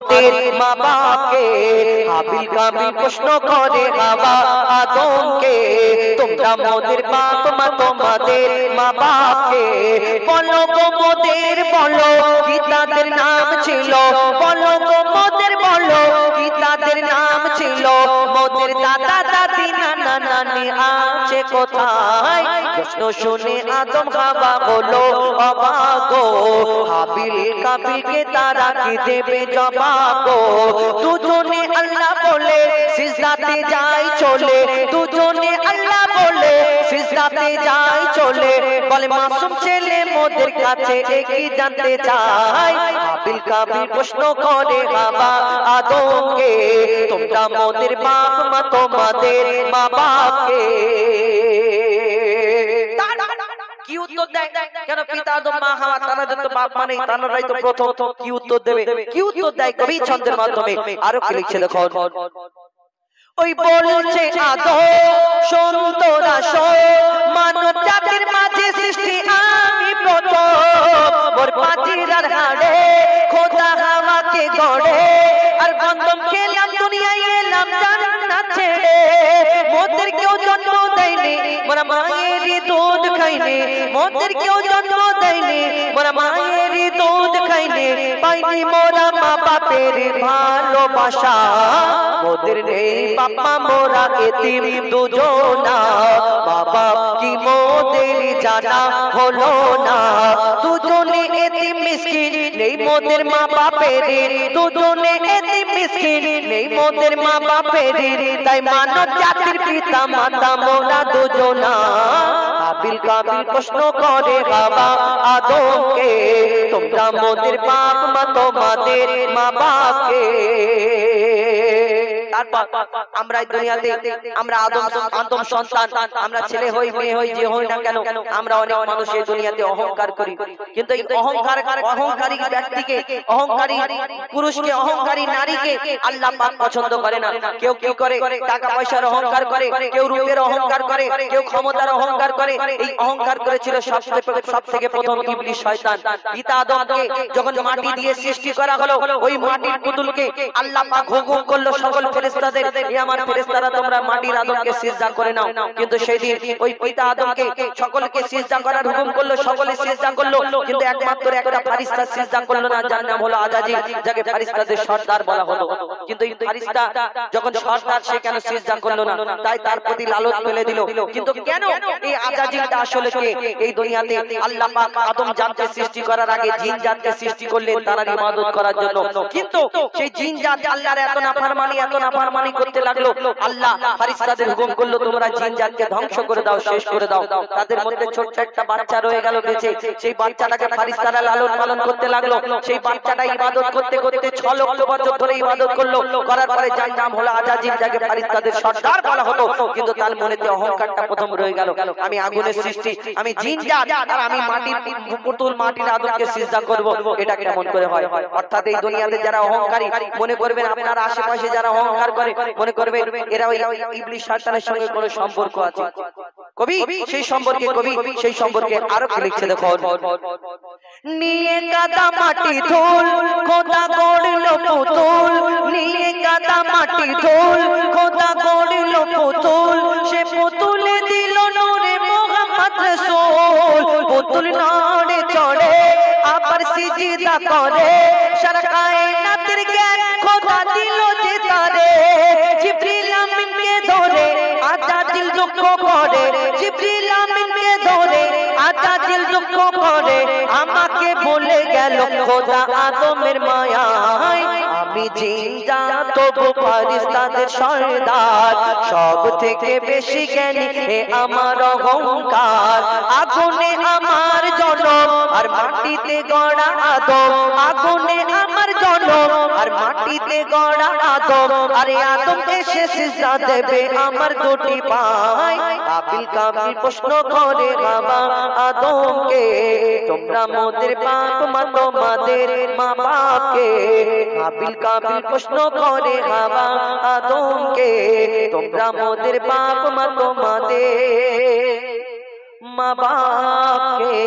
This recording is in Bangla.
মা বাপকে হাবিল কাবিল প্রশ্ন করে হাওয়া আদমকে তোমরা মোদের বাপ মা তোমাদের মা বাপকে বলো গো মোদের বলো কি তাদের নাম ছিল বলো গো মোদের বলো কি তাদের নাম ছিল মোদের দাদা দাদি নানা নানি আছে কোথায় প্রশ্ন শুনে আদম হাওয়া হলো অবাক গো হাবিল কাবিলকে তারা কি দেবে জবাব গো দুজনে আল্লাহ বলে সিজদাতে যায় চলে দুজনে আল্লাহ বলে সিজদাতে যায় চলে বলে মাসুম ছেলে মোদের কাছে কি জানতে চায় হাবিল কাবিল প্রশ্ন করে হাওয়া আদমকে তোমরা মোদের বাপ মা তোমাদের মা বাপকে কি উত্তর দেয় কেন পিতা আদম মা হাওয়া তাদের তো বাপ মানে তারাই তো প্রথম কি উত্তর দেবে কি উত্তর দেয় কবি ছন্দের মাধ্যমে আরো কি লিখছে দেখো ওই বলছে আদম শোন তোরা শোন মানব জাতির মাঝে সৃষ্টি আমি প্রথম মোর পাজিরার হাড়ে খোদা হাওয়াকে গড়ে আর গন্ধম খেলাম দুনিয়ায় এলাম জান্নাত ছেড়ে মোদের কেউ জন্ম দেয়নি মোরা মায়েরই দুধ খাইনি মোদের কেউ জন্ম দেয়নি মোরা মায়েরই দুধ খাইনি পাইনি মোরা মা বাপের ভালোবাসা মোদের নেই বাবা মোরা এতিম দুজনা মা বাপ কি মোদের জানা হলো না দুজনে এতিম মিসকিন নেই মোদের মা বাপের দুজনে এতিম মিসকিন নেই মোদের মা বাপের তাই মানব জাতির পিতা মাতা মোরা দুজনা হাবিল কাবিল প্রশ্ন করে হাওয়া আদমকে তোমরা মোদের বাপ মা তোমাদের মা বাপকে আমরা দুনিয়াতে আমরা আদম সন্তান আমরা ছেলে হই মেয়ে হই যে হই না কেন আমরা অনেক মানুষ এই দুনিয়াতে অহংকার করি কিন্তু এই অহংকারী ব্যক্তিকে অহংকারী পুরুষকে অহংকারী নারীকে আল্লাহ পাক পছন্দ করে না কেউ কি করে টাকা পয়সার অহংকার করে কেউ রূপের অহংকার করে কেউ ক্ষমতার অহংকার করে এই অহংকার করেছিল সবথেকে প্রথম ইবলিস শয়তান পিতা আদমকে যখন মাটি দিয়ে সৃষ্টি করা হলো ওই মাটির পুতুলকে আল্লাহ পাক হুকুম করলো সকল ফেরেশতাদের এ আমার ফেরেশতারা তোমরা মাটির আদমকে সিজদা করে নাও কিন্তু সেদিন ওই পিতা আদমকে সকলকে সিজদা করার হুকুম করলো সকলে সিজদা করলো কিন্তু একমাত্র একটা ফেরেশতা সিজদা করলো না যার নাম হলো আজাজিল যাকে ফেরেশতাদের সর্দার বলা হলো কিন্তু এই ফেরেশতা যখন সর্দার সে কেন সিজদা করলো না তাই তার প্রতি লালত ফেলে দিল কিন্তু কেন এই আজাজিলটা আসলে কে এই দুনিয়াতে আল্লাহ পাক আদম জাতকে সৃষ্টি করার আগে জিন জাতকে সৃষ্টি করলেন তার ইবাদত করার জন্য কিন্তু সেই জিন জাত আল্লাহর এত নাফরমানি করতে লাগলো আল্লাহ ফেরেশতাদের হুকুম করলো তোমরা জিন জাতকে ধ্বংস করে দাও শেষ করে দাও তাদের মধ্যে ছোট্ট একটা বাচ্চা রয়ে গেল বেঁচে সেই বাচ্চাটাকে ফেরেশতারা লালন পালন করতে লাগলো সেই বাচ্চাটা ইবাদত করতে করতে 6 লক্ষ বছর ধরে ইবাদত করলো করার পরে যার নাম হলো আজাজিল যাকে ফেরেশতাদের সর্দার বলা হতো কিন্তু তার মনেতে অহংকারটা প্রথম রয়ে গেল আমি আগুনের সৃষ্টি আমি জিন জাত আর আমি মাটির পুতুল মাটির আদমকে সিজদা করব এটা কেমন করে হয় অর্থাৎ এই দুনিয়াতে যারা অহংকারী মনে করবেন আপনারা আশেপাশে যারা অহংকার করে মনে করবেন এরা ওই ইবলিস শয়তানের সঙ্গে কোনো সম্পর্ক আছে কবি সেই সম্পর্কে আরো কি লিখছে দেখো নিয়ে কাদা মাটি ধুল খোদা গড়লো পুতুল নিয়ে কাদা মাটি ধুল খোদা গড়লো পুতুল সে পুতুলে দিল নূরে মুহাম্মদ রাসূল পুতুল নড়ে চড়ে আবার সিজদা করে সারা কায়নাতের জ্ঞান খোদা দিল যে তারে জিবরিল আমিনকে ধরে আজাজিল দুঃখ করে জিবরিল আমিনকে ধরে আজাজিল দুঃখ করে আমাকে ভুলে গেল খোদা আদমের মায়ায় আমি জিন জাত তবু ফেরেশতাদের সর্দার সব থেকে বেশি জ্ঞানী এ আমার অহংকার আগুনে আমার জনম আর মাটিতে গড়া আদম আগুনে আমার জনম আর মাটিতে গড়া আদম আরে আদম এসে সিজদা দেবে আমার দুটি পায় হাবিল কাবিল প্রশ্ন করে হাওয়া আদমকে তোমরা মোদের বাপ মা তোমাদের মা বাপকে হাবিল কাবিল প্রশ্ন করে হাওয়া আদমকে তোমরা মোদের বাপ মা তোমাদের মা বাপকে